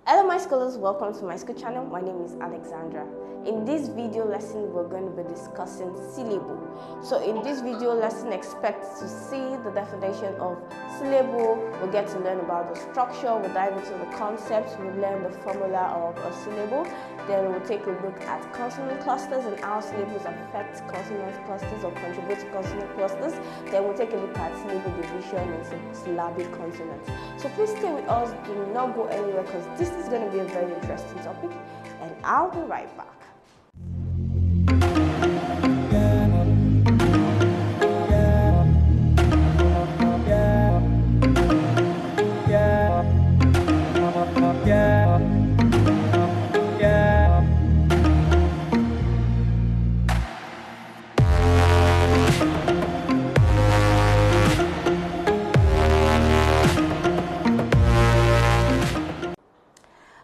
Hello my scholars, welcome to my school channel. My name is Alexandra. In this video lesson, we're going to be discussing syllable. So in this video lesson, expect to see the definition of syllable. We'll get to learn about the structure, we'll dive into the concepts, we'll learn the formula of a syllable. Then we'll take a look at consonant clusters and how syllables affect consonant clusters or contribute to consonant clusters. Then we'll take a look at syllable division into syllabic consonants. So please stay with us, do not go anywhere because this is going to be a very interesting topic and I'll be right back.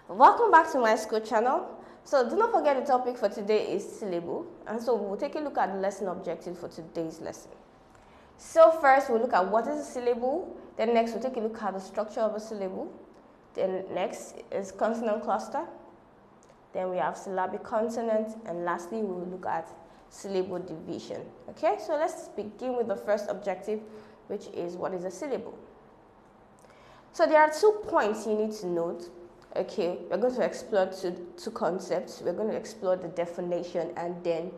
Welcome back to my school channel. So do not forget the topic for today is syllable, and so we'll take a look at the lesson objective for today's lesson. So first we'll look at what is a syllable, then next we'll take a look at the structure of a syllable, then next is consonant cluster, then we have syllabic consonant, and lastly we will look at syllable division. Okay, so let's begin with the first objective, which is what is a syllable. So there are 2 points you need to note. Okay, we're going to explore two concepts. We're going to explore the definition and then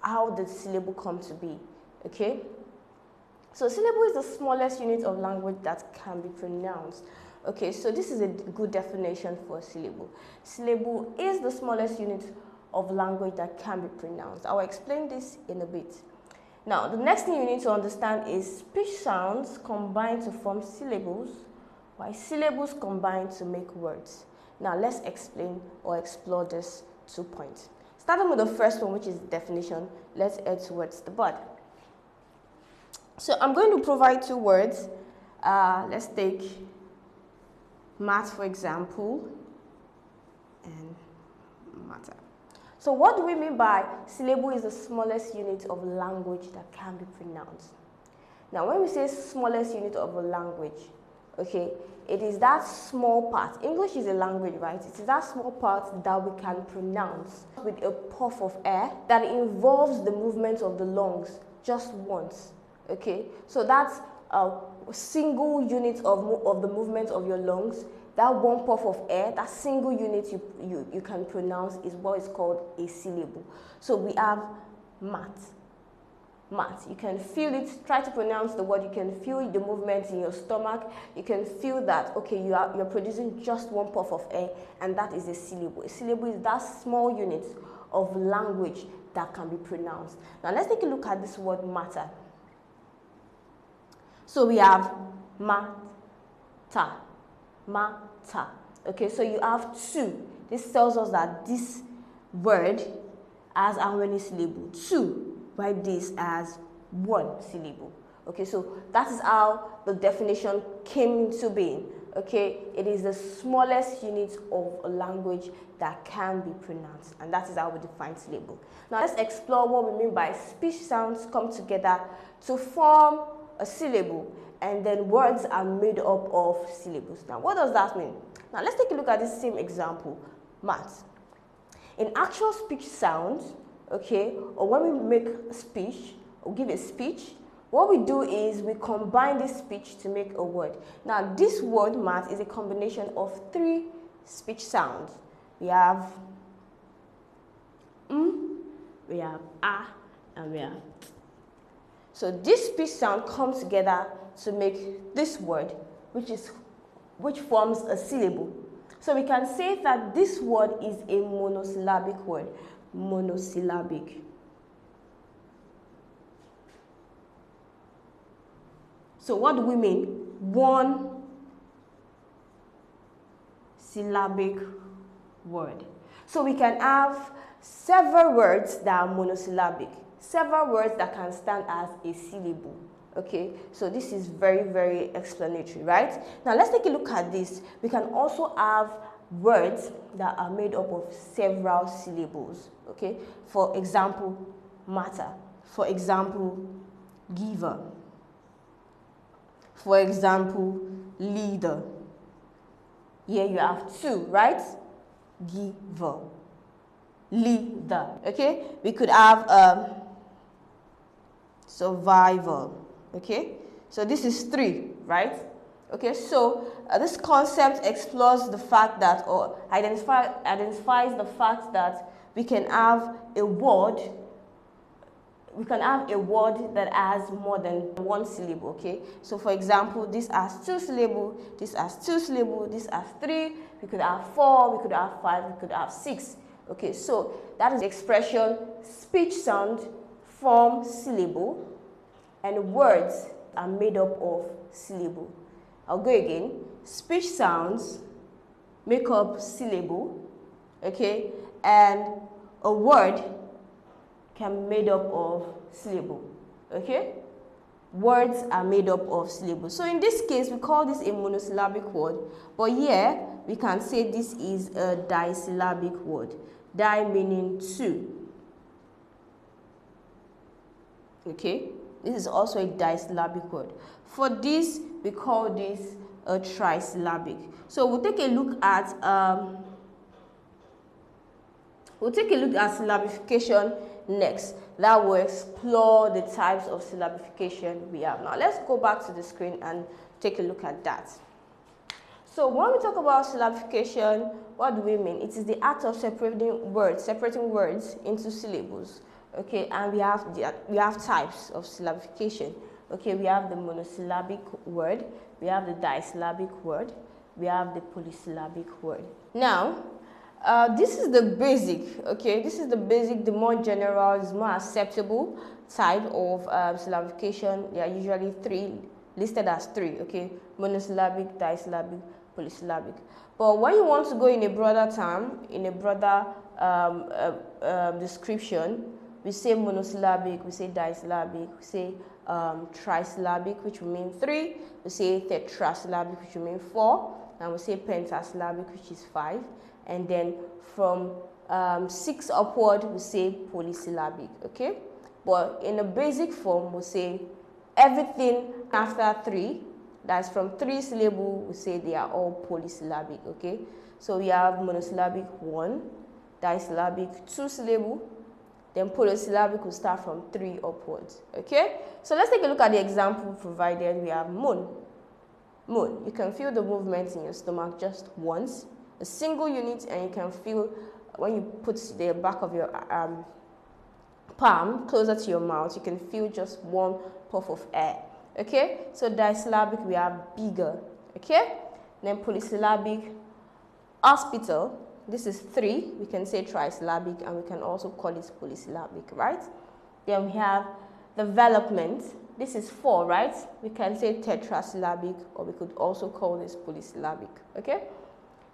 how the syllable come to be. Okay, so syllable is the smallest unit of language that can be pronounced. Okay, so this is a good definition for syllable. Syllable is the smallest unit of language that can be pronounced. I'll explain this in a bit. Now, the next thing you need to understand is speech sounds combine to form syllables, while syllables combine to make words. Now let's explain or explore these 2 points. Starting with the first one, which is definition, let's head towards the board. So I'm going to provide 2 words. Let's take math for example, and matter. So what do we mean by syllable is the smallest unit of language that can be pronounced? Now when we say smallest unit of a language, okay, it is that small part. English is a language, right? It is that small part that we can pronounce with a puff of air that involves the movement of the lungs just once. Okay, so that's a single unit of the movement of your lungs. That one puff of air, that single unit you can pronounce is what is called a syllable. So we have mat. Mat. You can feel it. Try to pronounce the word. You can feel the movement in your stomach. You can feel that, okay, you're producing just one puff of air, and that is a syllable. A syllable is that small unit of language that can be pronounced. Now let's take a look at this word matter. So we have matter. Matter. Okay, so you have 2. This tells us that this word has how many syllables? 2. Write this as 1 syllable. Okay, so that is how the definition came into being. Okay, it is the smallest unit of a language that can be pronounced, and that is how we define syllable. Now let's explore what we mean by speech sounds come together to form a syllable, and then words are made up of syllables. Now what does that mean? Now let's take a look at this same example, math. In actual speech sounds, okay, or when we make a speech or give a speech, what we do is we combine this speech to make a word. Now this word math is a combination of 3 speech sounds. We have we have a, and we have t. So this speech sound comes together to make this word, which forms a syllable. So we can say that this word is a monosyllabic word. Monosyllabic. So what do we mean? 1 syllabic word. So we can have several words that are monosyllabic, several words that can stand as a syllable. Okay, so this is very, very explanatory, right? Now let's take a look at this. We can also have words that are made up of several syllables. Okay, for example, matter. For example, giver. For example, leader. Here you have two, right? Giver. Leader. Okay? We could have survival. Okay? So this is three, right? Okay, so this concept explores the fact that, or identifies the fact that we can have a word that has more than one syllable. Okay, so for example, this has two syllables, this has two syllables, this has three, we could have four, we could have five, we could have six. Okay, so that is the expression speech sound form syllable and words are made up of syllable. I'll go again. Speech sounds make up syllable, okay, and a word can be made up of syllable, okay. Words are made up of syllables. So in this case, we call this a monosyllabic word, but here we can say this is a disyllabic word. Di meaning two, okay. This is also a disyllabic word. For this, we call this a trisyllabic. So we'll take a look at syllabification next. That will explore the types of syllabification we have. Now let's go back to the screen and take a look at that. So when we talk about syllabification, what do we mean? It is the act of separating words into syllables. Okay, and we have types of syllabification. Okay, we have the monosyllabic word, we have the disyllabic word, we have the polysyllabic word. Now, this is the basic. Okay, this is the basic, the more general, is more acceptable type of syllabification. There are usually three, listed as three. Okay, monosyllabic, disyllabic, polysyllabic. But when you want to go in a broader term, in a broader description, we say monosyllabic, we say disyllabic, we say trisyllabic, which will mean three, we say tetrasyllabic, which will mean four, and we say pentasyllabic, which is five, and then from 6 upward, we say polysyllabic, okay? But in a basic form, we say everything after three, that's from 3 syllables, we say they are all polysyllabic, okay? So we have monosyllabic 1, disyllabic 2 syllables, then polysyllabic will start from 3 upwards, okay? So let's take a look at the example provided. We have moon. Moon. You can feel the movement in your stomach just once, a single unit, and you can feel when you put the back of your palm closer to your mouth, you can feel just one puff of air, okay? So disyllabic, we have bigger, okay? Then polysyllabic, hospital. This is 3, we can say trisyllabic, and we can also call it polysyllabic, right? Then we have development. This is 4, right? We can say tetrasyllabic, or we could also call this polysyllabic, okay?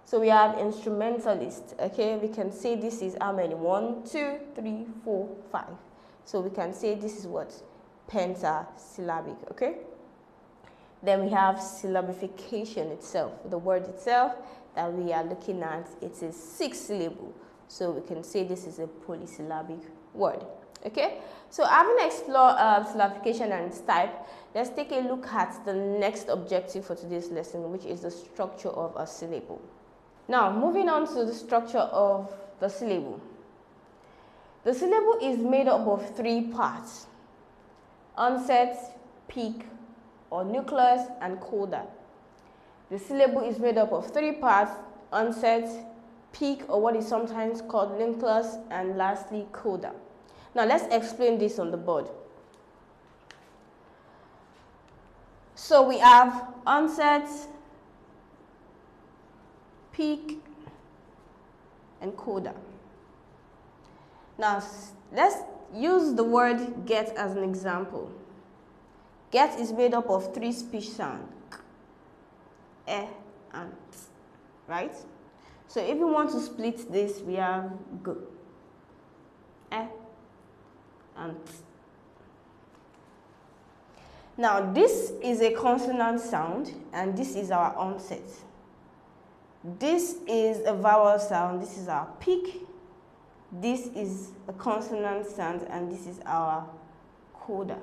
So we have instrumentalist, okay? We can say this is how many? 1, 2, 3, 4, 5. So we can say this is what? Pentasyllabic, okay? Then we have syllabification itself, the word itself that we are looking at, it is 6 syllables. So we can say this is a polysyllabic word, okay? So having explored syllabification and its type, let's take a look at the next objective for today's lesson, which is the structure of a syllable. Now, moving on to the structure of the syllable. The syllable is made up of 3 parts: onset, peak, or nucleus, and coda. The syllable is made up of 3 parts: onset, peak, or what is sometimes called nucleus, and lastly, coda. Now let's explain this on the board. So we have onset, peak, and coda. Now let's use the word get as an example. Get is made up of 3 speech sounds, and t, right? So if we want to split this, we have g, and t. Now this is a consonant sound, and this is our onset. This is a vowel sound, this is our peak. This is a consonant sound, and this is our coda,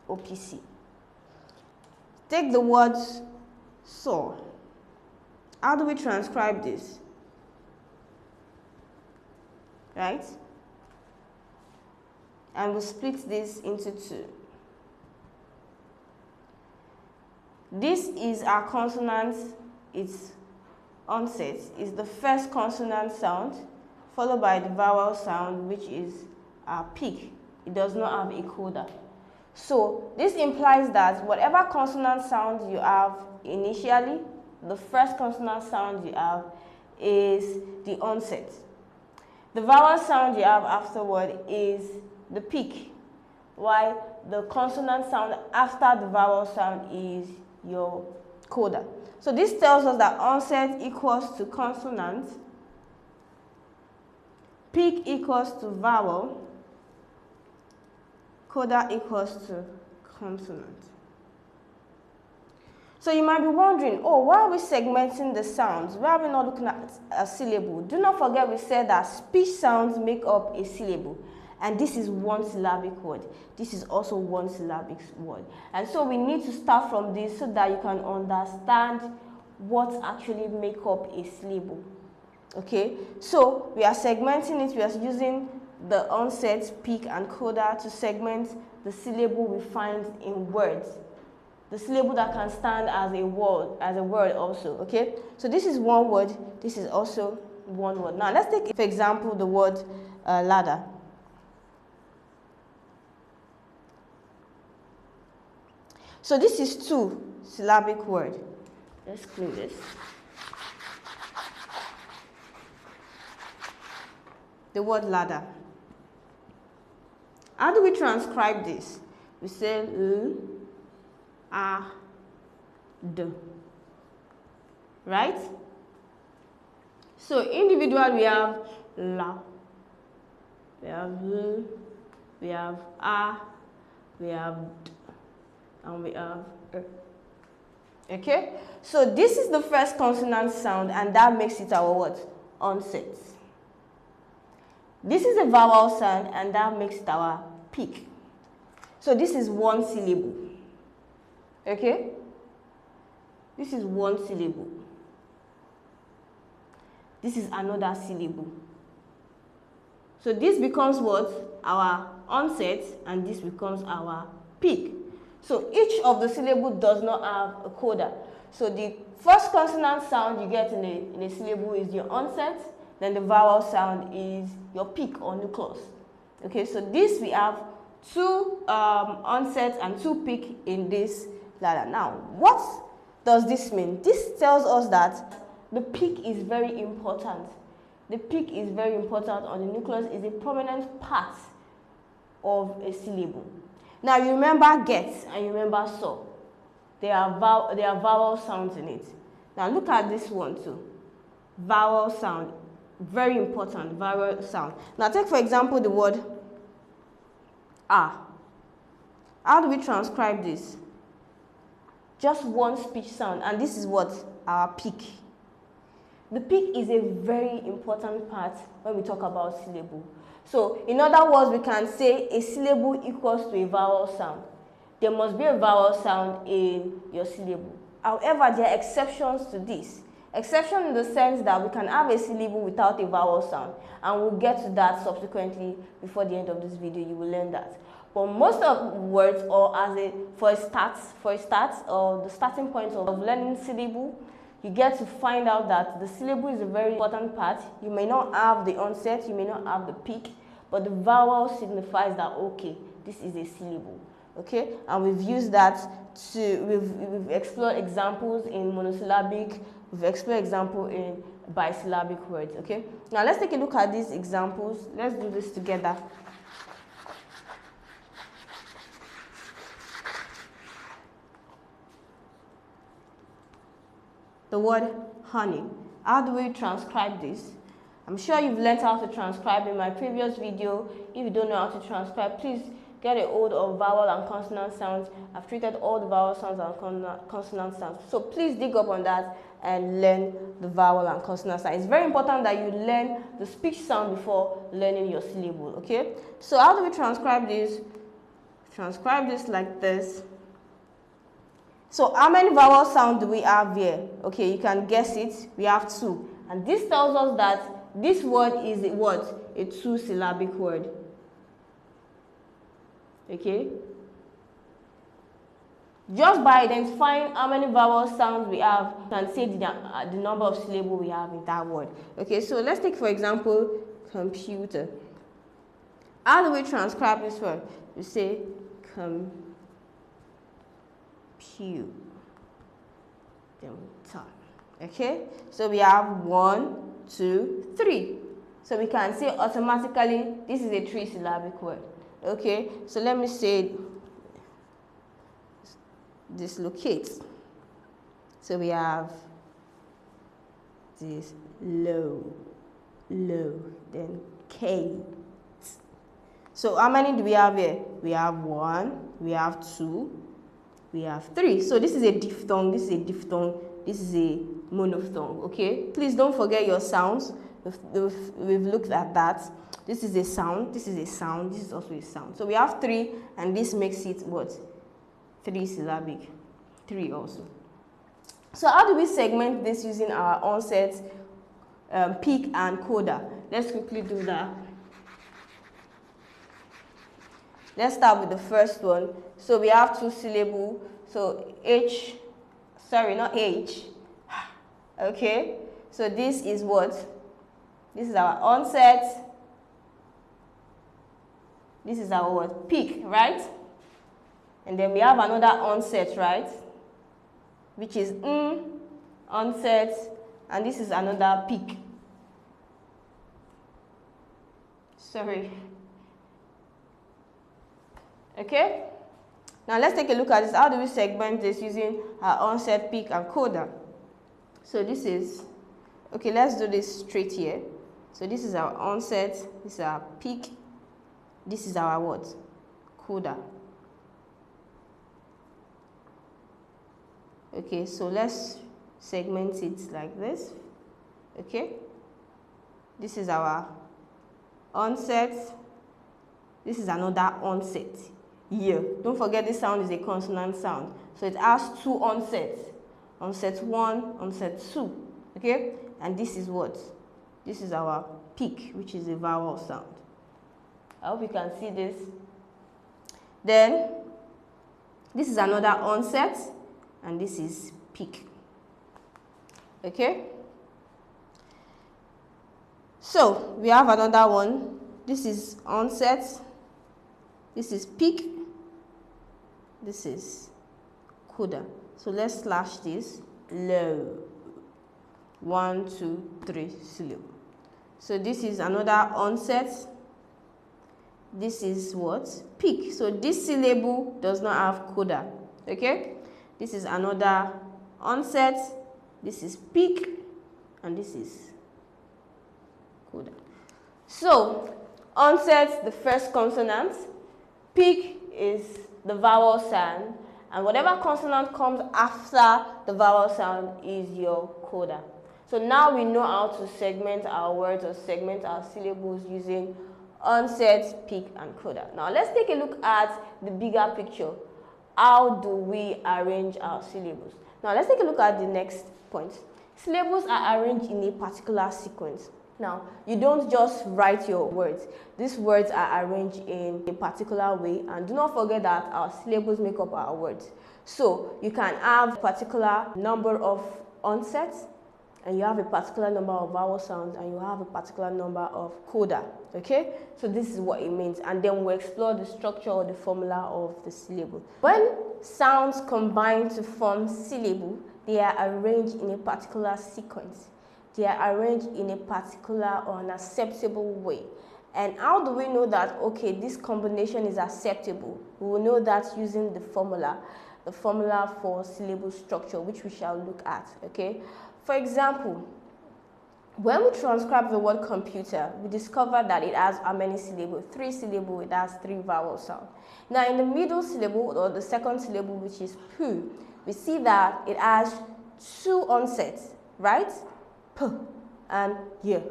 OPC. Take the words saw. How do we transcribe this? Right? And we'll split this into two. This is our consonant. Its onset is the first consonant sound, followed by the vowel sound, which is our peak. It does not have a coda. So this implies that whatever consonant sound you have initially, the first consonant sound you have is the onset. The vowel sound you have afterward is the peak, while the consonant sound after the vowel sound is your coda. So this tells us that onset equals to consonant, peak equals to vowel, coda equals to consonant. So you might be wondering, oh, why are we segmenting the sounds? Why are we not looking at a syllable? Do not forget we said that speech sounds make up a syllable. And this is one syllabic word. This is also one syllabic word. And so we need to start from this so that you can understand what actually make up a syllable. Okay, so we are segmenting it. We are using the onset, peak, and coda to segment the syllable we find in words. The syllable that can stand as a word also. Okay, so this is one word. This is also one word. Now let's take, for example, the word ladder. So this is two syllabic word. Let's clean this. The word ladder. How do we transcribe this? We say L, A, D. Right? So individual we have La, we have L, we have A, we have D, and we have E. Okay? So this is the first consonant sound, and that makes it our what? Onset. This is a vowel sound, and that makes it our peak. So this is one syllable. Okay? This is one syllable. This is another syllable. So this becomes what? Our onset, and this becomes our peak. So each of the syllables does not have a coda. So the first consonant sound you get in a syllable is your onset, then the vowel sound is your peak or nucleus. Okay, so this we have two onset and two peak in this ladder. Now, what does this mean? This tells us that the peak is very important. The peak is very important, or the nucleus is a prominent part of a syllable. Now you remember get and you remember saw. There are vowel sounds in it. Now look at this one too. Vowel sound. Very important, vowel sound. Now take for example the word ah. How do we transcribe this? Just one speech sound, and this is what? Our peak. The peak is a very important part when we talk about syllable. So in other words, we can say a syllable equals to a vowel sound. There must be a vowel sound in your syllable. However, there are exceptions to this. Exception in the sense that we can have a syllable without a vowel sound, and we'll get to that subsequently before the end of this video. You will learn that. But most of words, or for a start, or the starting point of learning syllable, you get to find out that the syllable is a very important part. You may not have the onset, you may not have the peak, but the vowel signifies that, okay, this is a syllable. Okay, and we've used that we've explored examples in monosyllabic, we've explored example in bisyllabic words. Okay, now let's take a look at these examples. Let's do this together. The word honey. How do we transcribe this? I'm sure you've learned how to transcribe in my previous video. If you don't know how to transcribe, please get a hold of vowel and consonant sounds. I've treated all the vowel sounds and consonant sounds. So please dig up on that and learn the vowel and consonant sound. It's very important that you learn the speech sound before learning your syllable, okay? So how do we transcribe this? Transcribe this like this. So how many vowel sounds do we have here? Okay, you can guess it. We have 2. And this tells us that this word is a what? A 2-syllabic word. Okay? Just by identifying how many vowel sounds we have, you can say the number of syllables we have in that word. Okay, so let's take, for example, computer. How do we transcribe this word? We say computer. Okay, so we have 1, 2, 3. So we can say automatically this is a 3-syllabic word. Okay, so let me say dislocate. So we have this low, then K. So how many do we have here? We have 1, we have 2, we have 3. So this is a diphthong, this is a diphthong, this is a monophthong. Okay, please don't forget your sounds. We've looked at that. This is a sound, this is a sound, this is also a sound. So we have 3, and this makes it what? 3-syllabic. 3 also. So how do we segment this using our onset, peak, and coda? Let's quickly do that. Let's start with the first one. So we have 2 syllables. So H, sorry, not H. Okay. So this is what? This is our onset. This is our what? Peak, right? And then we have another onset, right? Which is onset, and this is another peak. Sorry. Okay? Now let's take a look at this. How do we segment this using our onset, peak, and coda? So this is, okay, let's do this straight here. So this is our onset, this is our peak, this is our what? Coda. Okay, so let's segment it like this. Okay, this is our onset, this is another onset here. Don't forget this sound is a consonant sound, so it has 2 onsets, onset 1, onset 2. Okay, and this is what? This is our peak, which is a vowel sound. I hope you can see this. Then this is another onset, and this is peak. Okay, so we have another one. This is onset, this is peak, this is coda. So let's slash this. Low. 1, 2, 3 syllable. So this is another onset, this is what? Peak. So this syllable does not have coda. Okay, this is another onset, this is peak, and this is coda. So onset, the first consonant, peak is the vowel sound, and whatever consonant comes after the vowel sound is your coda. So now we know how to segment our words or segment our syllables using onset, peak, and coda. Now let's take a look at the bigger picture. How do we arrange our syllables? Now let's take a look at the next point. Syllables are arranged in a particular sequence. Now, you don't just write your words. These words are arranged in a particular way, and do not forget that our syllables make up our words. So you can have a particular number of onsets, and you have a particular number of vowel sounds, and you have a particular number of coda. Okay, so this is what it means, and then we'll explore the structure or the formula of the syllable. When sounds combine to form syllable, they are arranged in a particular sequence. They are arranged in a particular or an acceptable way. And how do we know that, okay, this combination is acceptable? We will know that using the formula for syllable structure, which we shall look at. Okay, for example, when we transcribe the word computer, we discover that it has how many syllables? 3 syllables, it has 3 vowel sounds. Now in the middle syllable, or the second syllable, which is pu, we see that it has 2 onsets, right? P and y.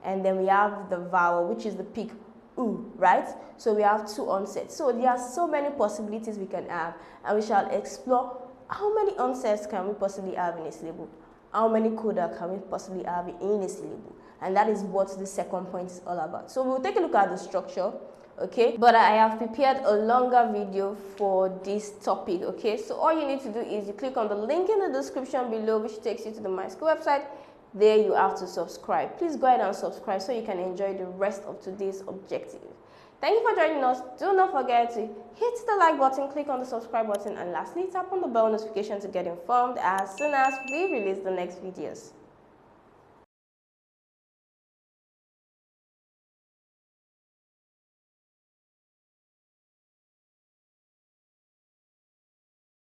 And then we have the vowel, which is the peak, u, right? So we have 2 onsets. So there are so many possibilities we can have, and we shall explore how many onsets can we possibly have in a syllable? How many coda can we possibly have in a syllable? And that is what the second point is all about. So we'll take a look at the structure, okay? But I have prepared a longer video for this topic, okay? So all you need to do is you click on the link in the description below, which takes you to the My School website. There you have to subscribe. Please go ahead and subscribe so you can enjoy the rest of today's objective. Thank you for joining us. Do not forget to hit the like button, click on the subscribe button, and lastly, tap on the bell notification to get informed as soon as we release the next videos.